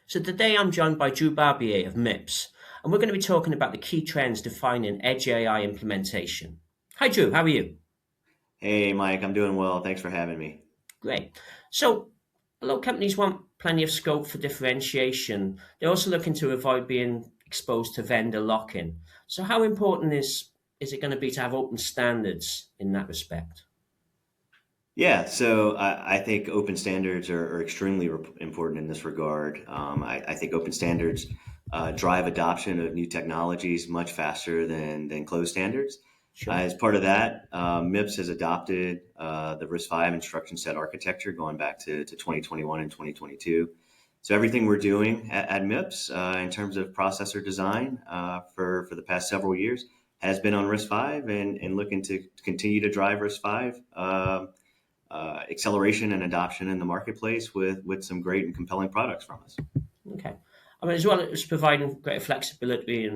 So today I'm joined by Drew Barbier of MIPS, and we're going to be talking about the key trends defining Edge AI implementation. Hi Drew, how are you? Hey, Mike, I'm doing well. Thanks for having me. Great. So a lot of companies want plenty of scope for differentiation. They're also looking to avoid being exposed to vendor lock-in. So how important is it going to be to have open standards in that respect? Yeah, so I think open standards are extremely important in this regard. I think open standards drive adoption of new technologies much faster than closed standards. Sure. As part of that, MIPS has adopted the RISC-V instruction set architecture going back to 2021 and 2022. So everything we're doing at MIPS in terms of processor design for the past several years has been on RISC-V and looking to continue to drive RISC-V acceleration and adoption in the marketplace with some great and compelling products from us. Okay. I mean, as well, it's providing greater flexibility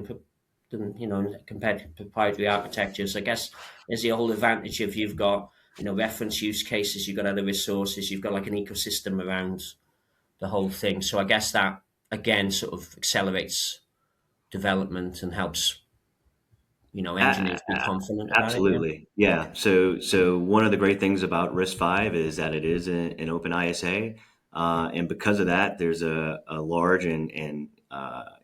compared to proprietary architectures. I guess there's the whole advantage of you've got reference use cases, you've got other resources, you've got like an ecosystem around the whole thing. So I guess that again sort of accelerates development and helps A- engineers be a- confident about it. Yeah. Absolutely, yeah. So one of the great things about RISC-V is that it is an open ISA, and because of that, there's a large and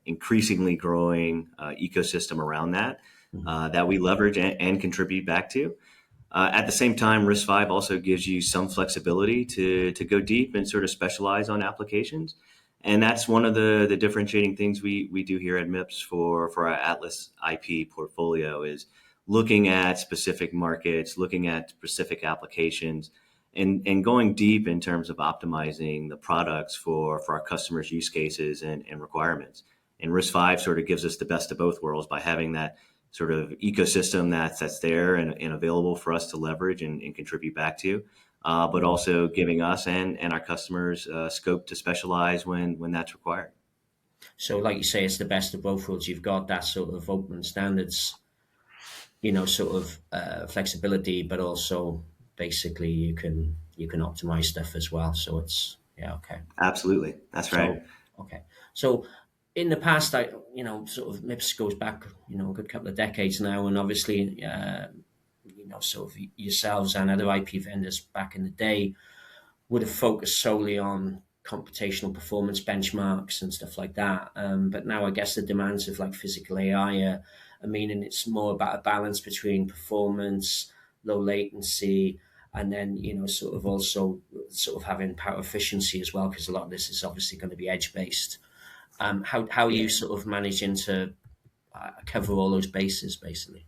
increasingly growing ecosystem around that Mhm. that we leverage and contribute back to. At the same time, RISC-V also gives you some flexibility to go deep and sort of specialize on applications. And that's one of the differentiating things we do here at MIPS for our Atlas IP portfolio is looking at specific markets, looking at specific applications, and going deep in terms of optimizing the products for our customers' use cases and requirements. And RISC-V sort of gives us the best of both worlds by having that sort of ecosystem that's there and available for us to leverage and contribute back to, but also giving us and our customers scope to specialize when that's required. So, like you say, it's the best of both worlds. You've got that sort of open standards, sort of flexibility, but also basically you can optimize stuff as well. So it's yeah, okay. Absolutely, that's right. So okay, so in the past, sort of MIPS goes back, a good couple of decades now, and obviously, sort of yourselves and other IP vendors back in the day would have focused solely on computational performance benchmarks and stuff like that. But now I guess the demands of like physical AI are meaning it's more about a balance between performance, low latency, and then sort of also sort of having power efficiency as well, because a lot of this is obviously going to be edge based. How are Yeah, you sort of managing to cover all those bases basically?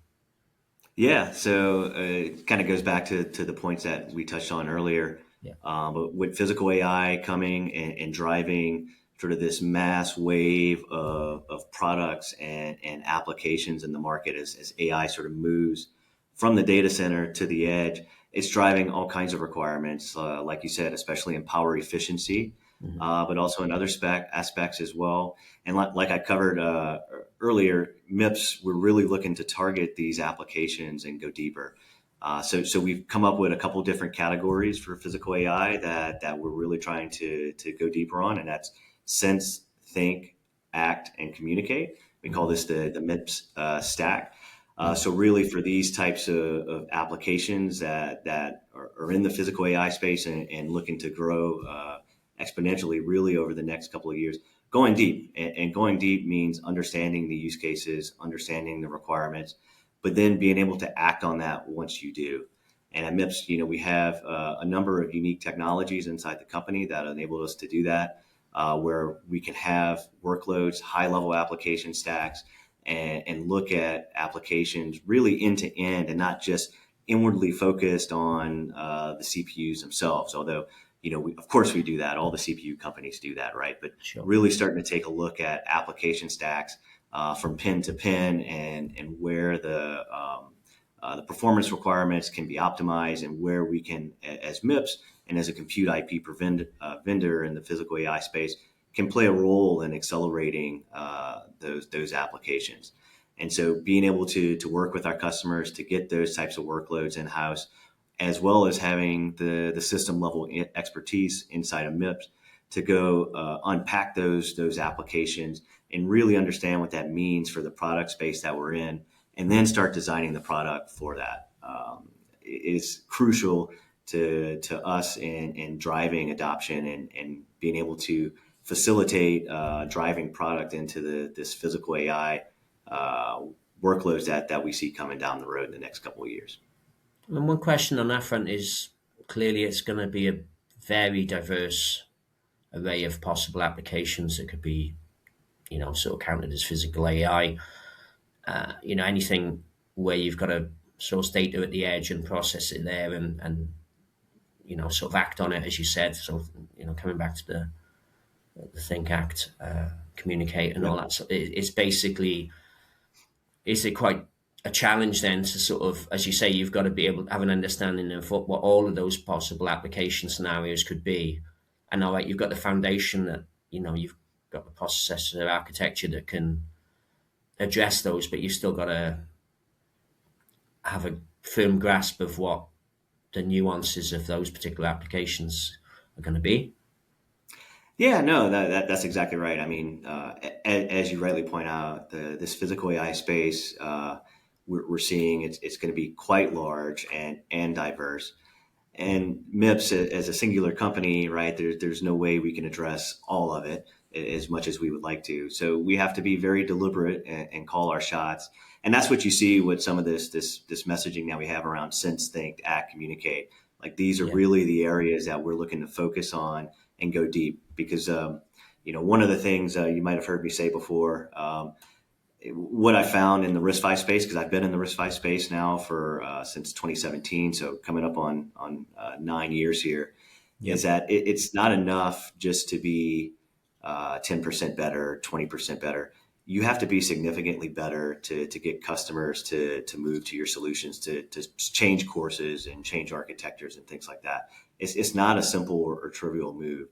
yeah. So it kind of goes back to the points that we touched on earlier. Yeah. But with physical AI coming and driving sort of this mass wave of products and applications in the market as AI sort of moves from the data center to the edge, it's driving all kinds of requirements, like you said, especially in power efficiency, Hmm. but also in other aspects as well. And like I covered earlier, MIPS, we're really looking to target these applications and go deeper. So we've come up with a couple different categories for physical AI that we're really trying to go deeper on, and that's sense, think, act, and communicate. We call this the MIPS stack. So really for these types of applications that are in the physical AI space and looking to grow exponentially really over the next couple of years, going deep. And going deep means understanding the use cases, understanding the requirements, but then being able to act on that once you do. And at MIPS, we have a number of unique technologies inside the company that enable us to do that, where we can have workloads, high-level application stacks, and look at applications really end to end and not just inwardly focused on the CPUs themselves. Although, of course we do that. All the CPU companies do that, right? But Sure. really starting to take a look at application stacks from pin to pin and where the performance requirements can be optimized and where we can, as MIPS and as a compute IP vendor in the physical AI space, can play a role in accelerating those applications. And so being able to work with our customers to get those types of workloads in-house, as well as having the system level expertise inside of MIPS to go unpack those applications and really understand what that means for the product space that we're in, and then start designing the product for that. It's crucial to us in driving adoption and being able to facilitate driving product into this physical AI workloads that we see coming down the road in the next couple of years. And one question on that front is, clearly it's going to be a very diverse array of possible applications that could be, sort of counted as physical AI. Anything where you've got to source data at the edge and process it there and sort of act on it, as you said. So, coming back to the think, act, communicate, and all Yep. that. So it's basically, is it quite a challenge then to sort of, as you say, you've got to be able to have an understanding of what all of those possible application scenarios could be. And all right, you've got the foundation that, you've got the processor architecture that can address those, but you've still got to have a firm grasp of what the nuances of those particular applications are going to be. Yeah, no, that's exactly right. I mean, as you rightly point out, this physical AI space, we're seeing it's going to be quite large and diverse. And MIPS as a singular company, right? There's no way we can address all of it as much as we would like to. So we have to be very deliberate and call our shots. And that's what you see with some of this messaging that we have around sense, think, act, communicate. Like these are Yeah. really the areas that we're looking to focus on and go deep because one of the things you might have heard me say before. What I found in the RISC-V space, because I've been in the RISC-V space now for since 2017, so coming up on 9 years here, is Yep. that it's not enough just to be 10% better, 20% better. You have to be significantly better to get customers to move to your solutions, to change courses and change architectures and things like that. It's not a simple or trivial move.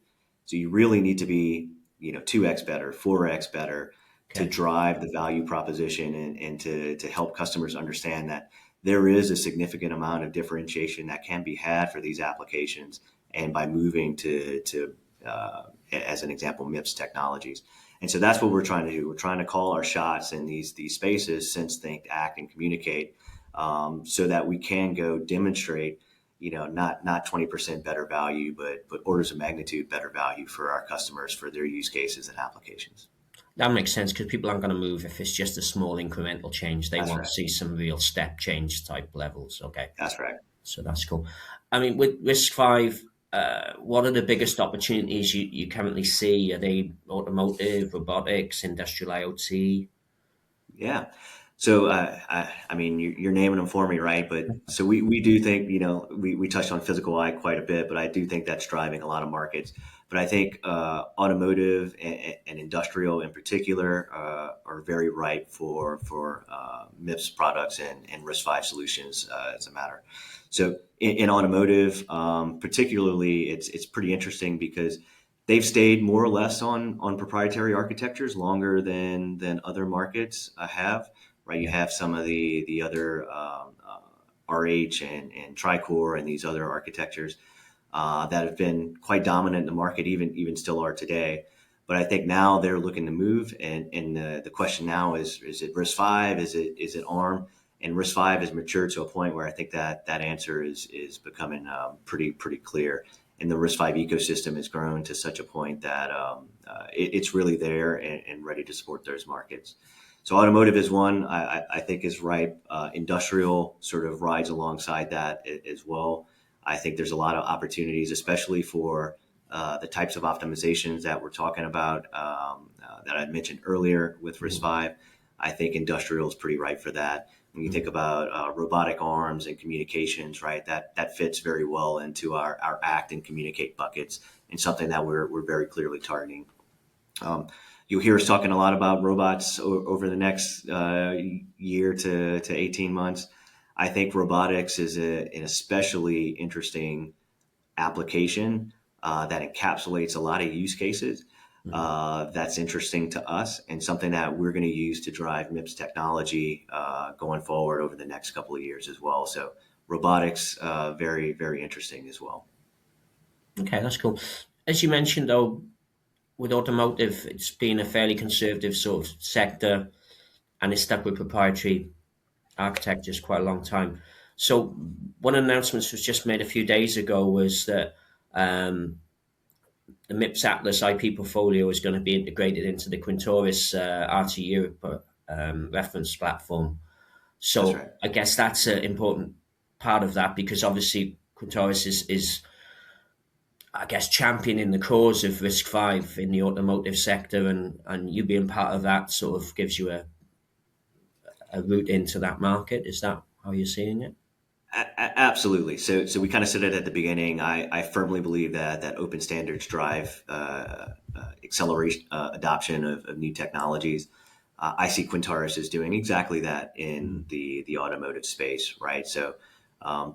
So you really need to be 2x better, 4x better to Okay. drive the value proposition and to help customers understand that there is a significant amount of differentiation that can be had for these applications. And by moving to as an example, MIPS technologies. And so that's what we're trying to do. We're trying to call our shots in these spaces, sense, think, act, and communicate, so that we can go demonstrate, not 20% better value, but orders of magnitude better value for our customers for their use cases and applications. That makes sense because people aren't going to move if it's just a small incremental change. They That's want to right. see some real step change type levels. Okay. That's right. So that's cool. I mean, with RISC-V, what are the biggest opportunities you currently see? Are they automotive, robotics, industrial IoT? Yeah. So, I mean, you're naming them for me, right? But so we do think, we touched on physical eye quite a bit, but I do think that's driving a lot of markets. But I think automotive and industrial in particular are very ripe for MIPS products and RISC-V solutions as a matter. So in automotive, particularly, it's pretty interesting because they've stayed more or less on proprietary architectures longer than other markets have. Right, you Yeah. have some of the other RH and Tricore and these other architectures that have been quite dominant in the market, even still are today. But I think now they're looking to move, and the question now is it RISC-V? Is it ARM? And RISC-V has matured to a point where I think that answer is becoming pretty clear. And the RISC-V ecosystem has grown to such a point that it's really there and ready to support those markets. So automotive is one I think is ripe. Industrial sort of rides alongside that as well. I think there's a lot of opportunities, especially for the types of optimizations that we're talking about that I mentioned earlier with Mm, RISC-V. I think industrial is pretty ripe for that. When you mm. think about robotic arms and communications, right, that fits very well into our act and communicate buckets and something that we're very clearly targeting. Um, you'll hear us talking a lot about robots over the next year to 18 months. I think robotics is an especially interesting application that encapsulates a lot of use cases that's interesting to us and something that we're going to use to drive MIPS technology going forward over the next couple of years as well. So robotics, very, very interesting as well. Okay, that's cool. as you mentioned, though, with automotive, it's been a fairly conservative sort of sector, and it's stuck with proprietary architectures quite a long time. So one announcement was just made a few days ago was that um, the MIPS Atlas IP portfolio is going to be integrated into the Quintoris RT Europe reference platform. That's So right. I guess that's an important part of that, because obviously Quintoris is I guess, championing the cause of Risk V in the automotive sector, and you being part of that sort of gives you a route into that market. Is that how you're seeing it? Absolutely. So we kind of said it at the beginning. I firmly believe that open standards drive acceleration, adoption of new technologies. I see Quintaris is doing exactly that in the automotive space, right? So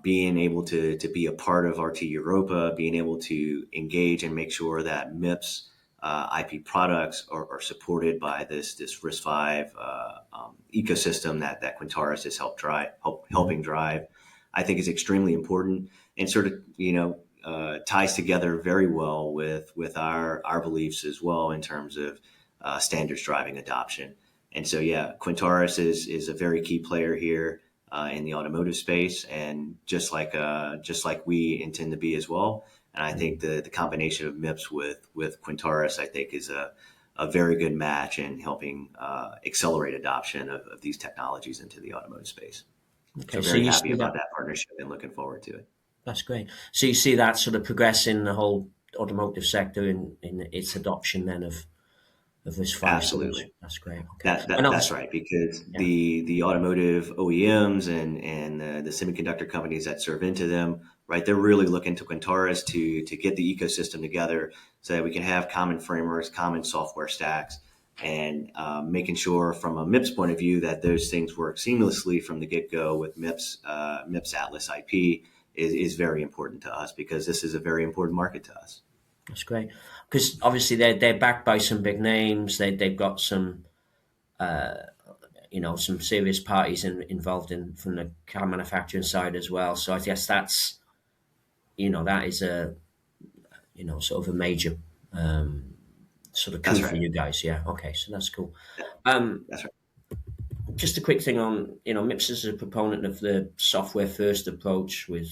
being able to be a part of RT Europa, being able to engage and make sure that MIPS IP products are supported by this RISC-V ecosystem that Quintaris is Mm-hmm. helping drive, I think is extremely important, and sort of ties together very well with our beliefs as well in terms of standards driving adoption. And so yeah, Quintaris is a very key player here in the automotive space, and just like we intend to be as well. And I think the combination of MIPS with Quintaris, I think, is a very good match in helping accelerate adoption of these technologies into the automotive space. So Okay, so very you happy see about that. that partnership and looking forward to it. That's great. So you see that sort of progressing the whole automotive sector in its adoption then of this five Absolutely. solution. That's great. Okay, and That's obviously, right, because yeah, the automotive OEMs and the semiconductor companies that serve into them, right, they're really looking to Quintaris to get the ecosystem together so that we can have common frameworks, common software stacks, and making sure from a MIPS point of view that those things work seamlessly from the get go with MIPS Atlas IP is very important to us, because this is a very important market to us. that's great. Because obviously they're backed by some big names. They've got some some serious parties involved in from the car manufacturing side as well. So I guess that's that is a sort of a major sort of coup That's for right. you guys. Yeah. Okay. So that's cool. Yeah, Um, that's right. just a quick thing on MIPS is a proponent of the software first approach with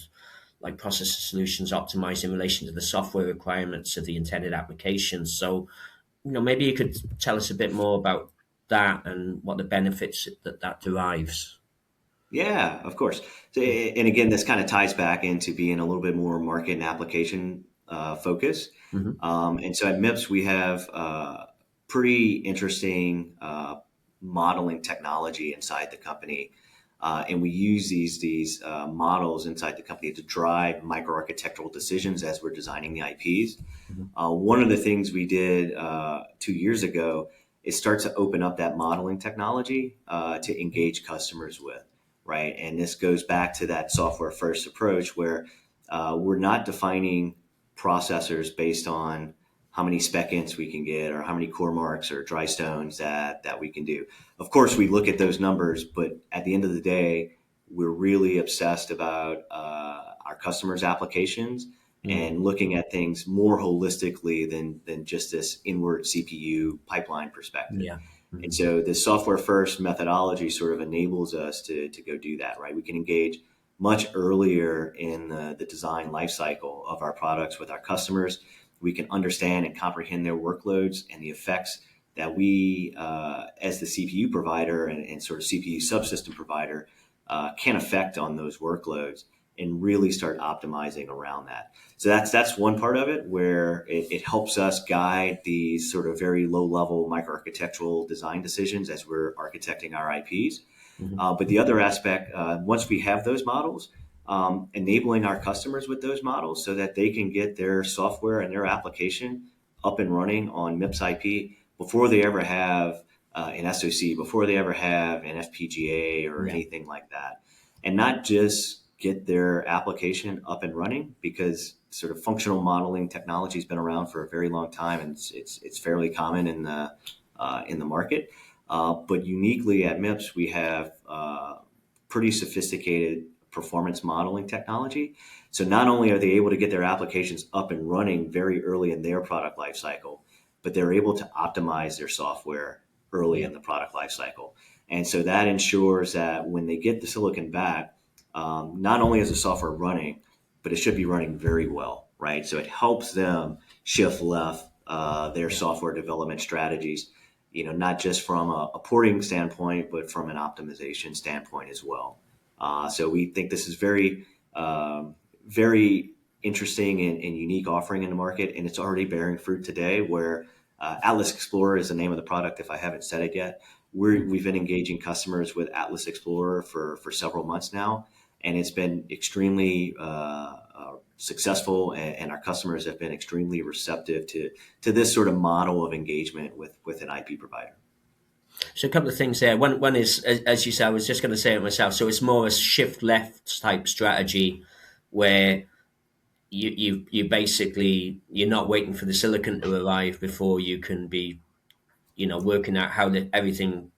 like processor solutions optimized in relation to the software requirements of the intended application. So maybe you could tell us a bit more about that and what the benefits that derives. Yeah, of course. So, and again, this kind of ties back into being a little bit more market and application focused. Mm-hmm. And so at MIPS, we have pretty interesting modeling technology inside the company. And we use these models inside the company to drive microarchitectural decisions as we're designing the IPs. Mm-hmm. One of the things we did 2 years ago is start to open up that modeling technology to engage customers with, right? And this goes back to that software first approach where we're not defining processors based on how many spec ins we can get or how many core marks or dry stones that we can do. Of course, we look at those numbers, but at the end of the day, we're really obsessed about our customers' applications Mm. and looking at things more holistically than just this inward CPU pipeline perspective. Yeah. And Mm-hmm. so the software first methodology sort of enables us to go do that, right? We can engage much earlier in the design lifecycle of our products with our customers. We can understand and comprehend their workloads and the effects that we, as the CPU provider and sort of CPU subsystem provider, can affect on those workloads and really start optimizing around that. So that's one part of it where it helps us guide these sort of very low level microarchitectural design decisions as we're architecting our IPs. Mm-hmm. But the other aspect, once we have those models, enabling our customers with those models so that they can get their software and their application up and running on MIPS IP before they ever have an SOC, before they ever have an FPGA or Yeah. anything like that. And not just get their application up and running, because sort of functional modeling technology has been around for a very long time and it's fairly common in the market. But uniquely at MIPS, we have pretty sophisticated performance modeling technology. So not only are they able to get their applications up and running very early in their product lifecycle, but they're able to optimize their software early Yeah. in the product lifecycle. And so that ensures that when they get the silicon back, not only is the software running, but it should be running very well, right? So it helps them shift left their Yeah. software development strategies, not just from a porting standpoint, but from an optimization standpoint as well. So we think this is very interesting and unique offering in the market, and it's already bearing fruit today. Where Atlas Explorer is the name of the product. If I haven't said it yet, we've been engaging customers with Atlas Explorer for several months now, and it's been extremely successful, and our customers have been extremely receptive to this sort of model of engagement with an IP provider. So a couple of things there. One is, as you said, I was just going to say it myself. So it's more a shift left type strategy, where you basically, you're not waiting for the silicon to arrive before you can be, working out how everything,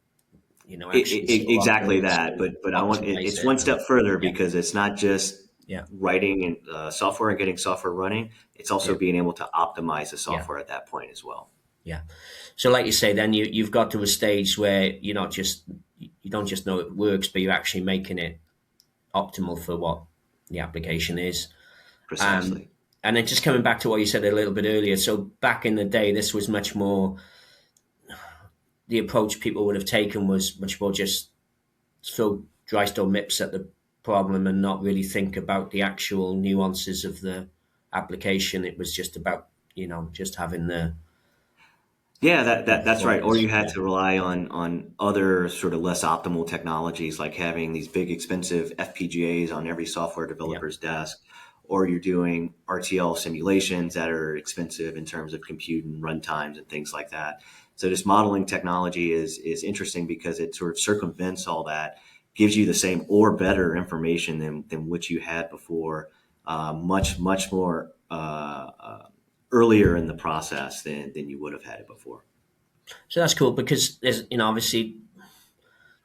actually sort of Exactly operates that, to but optimize it's it. one And step further, yeah, because it's not just yeah, writing and software and getting software running. It's also yeah, being able to optimize the yeah, software at that point as well. yeah. So like you say, then you've got to a stage where you don't just know it works, but you're actually making it optimal for what the application is. Um, Precisely. and then just coming back to what you said a little bit earlier. So back in the day, this was much more, the approach people would have taken was much more just throw dry store MIPS at the problem and not really think about the actual nuances of the application. It was just about, just having the Yeah, that's right. Or performance. you had Yeah, to rely on other sort of less optimal technologies, like having these big expensive FPGAs on every software yeah, developer's desk, or you're doing RTL simulations that are expensive in terms of compute and run times and things like that. So this modeling technology is interesting because it sort of circumvents all that, gives you the same or better information than what you had before, much more earlier in the process than you would have had it before. so that's cool because there's, obviously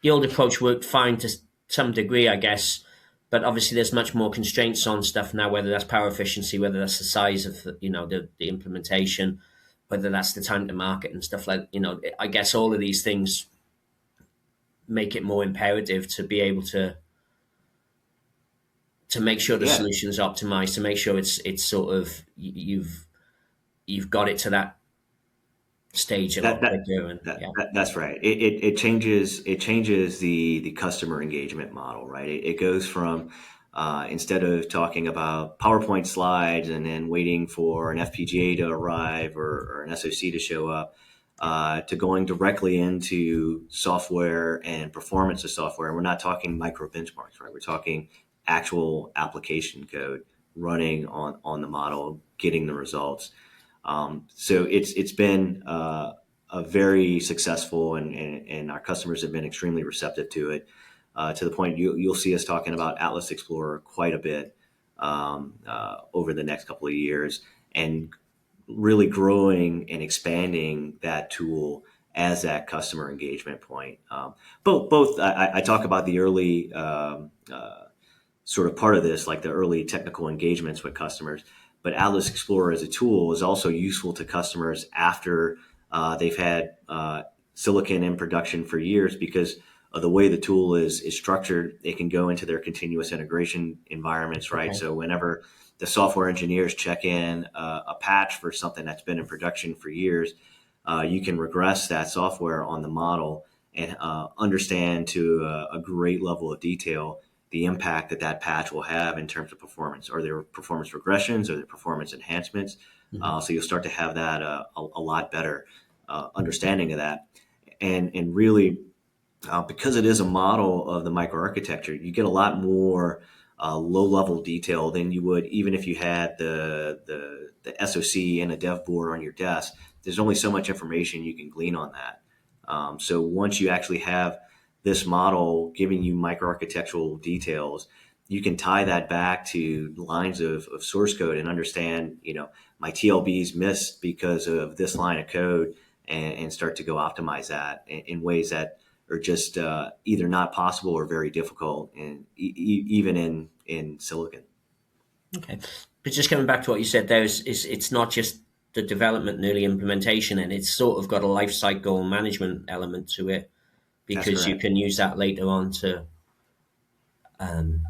the old approach worked fine to some degree, I guess. But obviously, there's much more constraints on stuff now. Whether that's power efficiency, whether that's the size of the implementation, whether that's the time to market and stuff like. I guess all of these things make it more imperative to be able to make sure the Yeah, solution's optimized, to make sure it's sort of you've got it to that stage a that lot that, quicker. And that, yeah, that that's right. It changes the customer engagement model, right? It goes from instead of talking about PowerPoint slides and then waiting for an FPGA to arrive or an SoC to show up, to going directly into software and performance of software. And we're not talking micro benchmarks, right? We're talking actual application code running on the model, getting the results. So it's been a very successful, and our customers have been extremely receptive to it, to the point you'll see us talking about Atlas Explorer quite a bit over the next couple of years, and really growing and expanding that tool as that customer engagement point. Both I talk about the early sort of part of this, like the early technical engagements with customers. But Atlas Explorer as a tool is also useful to customers after they've had silicon in production for years, because of the way the tool is structured. It can go into their continuous integration environments, right? okay, So whenever the software engineers check in a patch for something that's been in production for years, you can regress that software on the model and understand to a great level of detail the impact that patch will have in terms of performance. Are there performance regressions? Are there performance enhancements? hmm, So you'll start to have that a lot better understanding of that. And really, because it is a model of the microarchitecture, you get a lot more low-level detail than you would even if you had the SoC and a dev board on your desk. There's only so much information you can glean on that. So once you actually have this model giving you microarchitectural details, you can tie that back to lines of source code and understand, my TLBs missed because of this line of code, and start to go optimize that in ways that are just either not possible or very difficult, and even in silicon. Okay, but just coming back to what you said there, is it's not just the development and early implementation, and it's sort of got a life cycle management element to it, That's because you correct. can use that later on to um,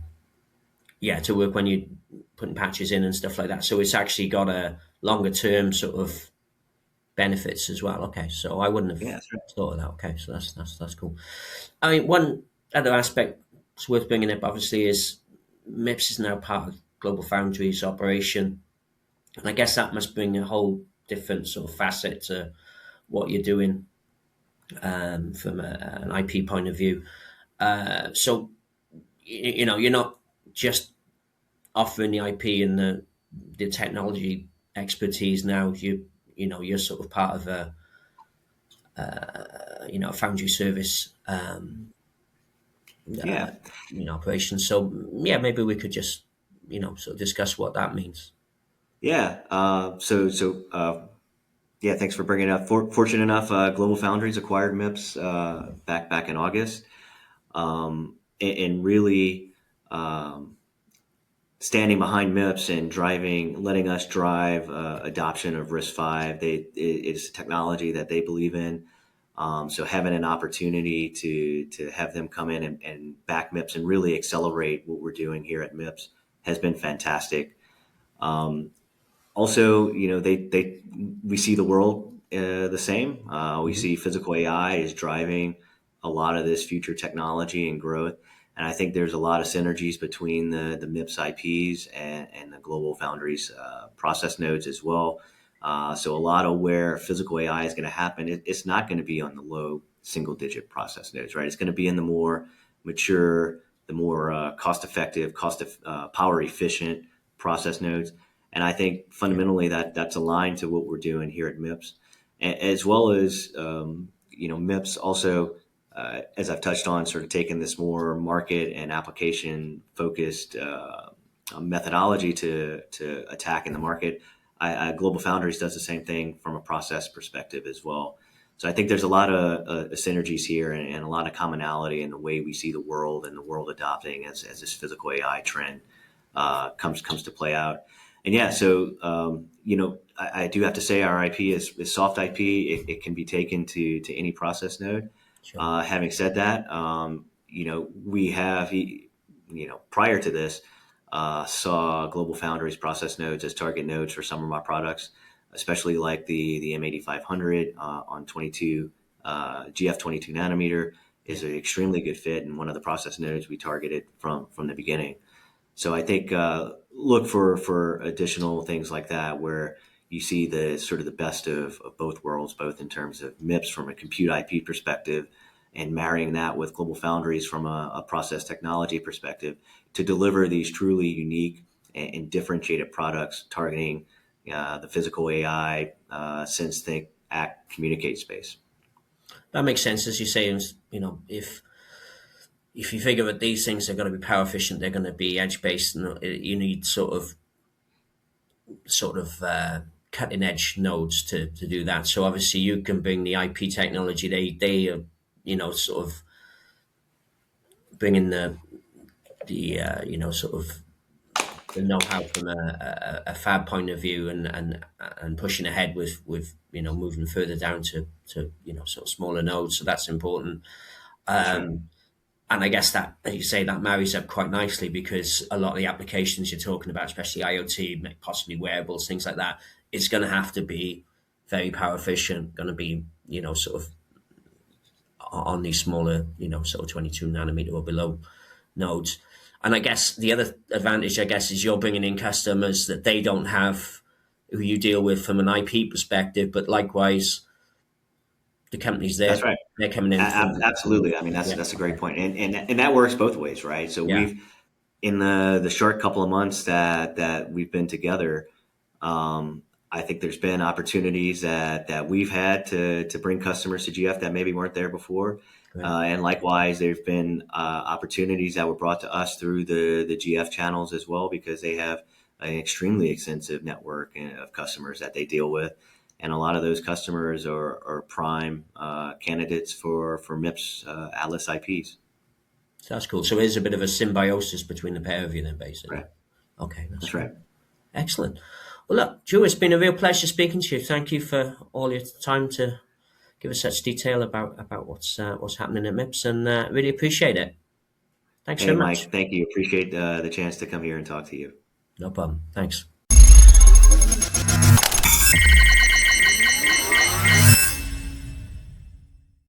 yeah, to work when you're putting patches in and stuff like that. So it's actually got a longer term sort of benefits as well. Okay, so I wouldn't Yeah, have that's right. thought of that. Okay, so that's cool. I mean, one other aspect it's worth bringing up, obviously, is MIPS is now part of Global Foundries operation, and I guess that must bring a whole different sort of facet to what you're doing from an IP point of view. So you know, you're not just offering the IP and the technology expertise now. You know, you're sort of part of a you know, a foundry service Yeah, you know, operation. So yeah, maybe we could just, you know, sort of discuss what that means. yeah. Yeah, thanks for bringing it up. Fortunate enough, Global Foundries acquired MIPS back in August, and really um, standing behind MIPS and letting us drive adoption of RISC-V. It's a technology that they believe in. So having an opportunity to have them come in and back MIPS and really accelerate what we're doing here at MIPS has been fantastic. Um, Also, we see the world the same. We Mhm. see physical AI is driving a lot of this future technology and growth, and I think there's a lot of synergies between the MIPS IPs and the Global Foundries process nodes as well. So a lot of where physical AI is going to happen, it's not going to be on the low single digit process nodes, right? It's going to be in the more mature, the more cost effective, power efficient process nodes. And I think Yeah. fundamentally that's aligned to what we're doing here at MIPS, as well as MIPS also, as I've touched on, sort of taking this more market and application focused methodology to attack in the market. Global Foundries does the same thing from a process perspective as well. So I think there's a lot of synergies here, and a lot of commonality in the way we see the world and the world adopting as this physical AI trend comes to play out. And yeah, so I do have to say our IP is soft IP. It can be taken to any process node. Sure. Having said that, we have, prior to this, saw Global Foundries process nodes as target nodes for some of our products, especially like the M8500 on 22 GF 22 nanometer Yeah. is an extremely good fit and one of the process nodes we targeted from the beginning. So I think look for additional things like that where you see the sort of the best of both worlds, both in terms of MIPS from a compute IP perspective and marrying that with Global Foundries from a process technology perspective to deliver these truly unique and differentiated products targeting the physical AI, sense, think, act, communicate space. That makes sense, as you say. You know, if you figure that these things are going to be power efficient, they're going to be edge based, and you need sort of cutting edge nodes to do that. So obviously, you can bring the IP technology. They you know, sort of bringing the you know, sort of the know-how from a fab point of view, and pushing ahead with you know, moving further down to you know, sort of smaller nodes. So that's important. That's right. Um, and I guess that, as you say, that marries up quite nicely, because a lot of the applications you're talking about, especially IoT, possibly wearables, things like that, it's going to have to be very power efficient. Going to be, you know, sort of on these smaller, you know, sort of 22 nanometer or below nodes. And I guess the other advantage, I guess, is you're bringing in customers that they don't have, who you deal with from an IP perspective, but likewise, the companies That's there, right. they're coming in from Absolutely. I mean, that's yeah, that's a great okay, point, and that works both ways, right? So yeah, we've in the short couple of months that we've been together, I think there's been opportunities that we've had to bring customers to GF that maybe weren't there before, great, and likewise, there've been opportunities that were brought to us through the GF channels as well because they have an extremely extensive network of customers that they deal with. And a lot of those customers are prime candidates for MIPS Atlas IPs. So that's cool. So there's a bit of a symbiosis between the pair of you then, basically. Right. Okay, that's That's great. right. Excellent. Well, look, Drew, it's been a real pleasure speaking to you. Thank you for all your time to give us such detail about what's happening at MIPS, and really appreciate it. Thanks Hey, very much. Mike, thank you. Appreciate the chance to come here and talk to you. No problem. Thanks.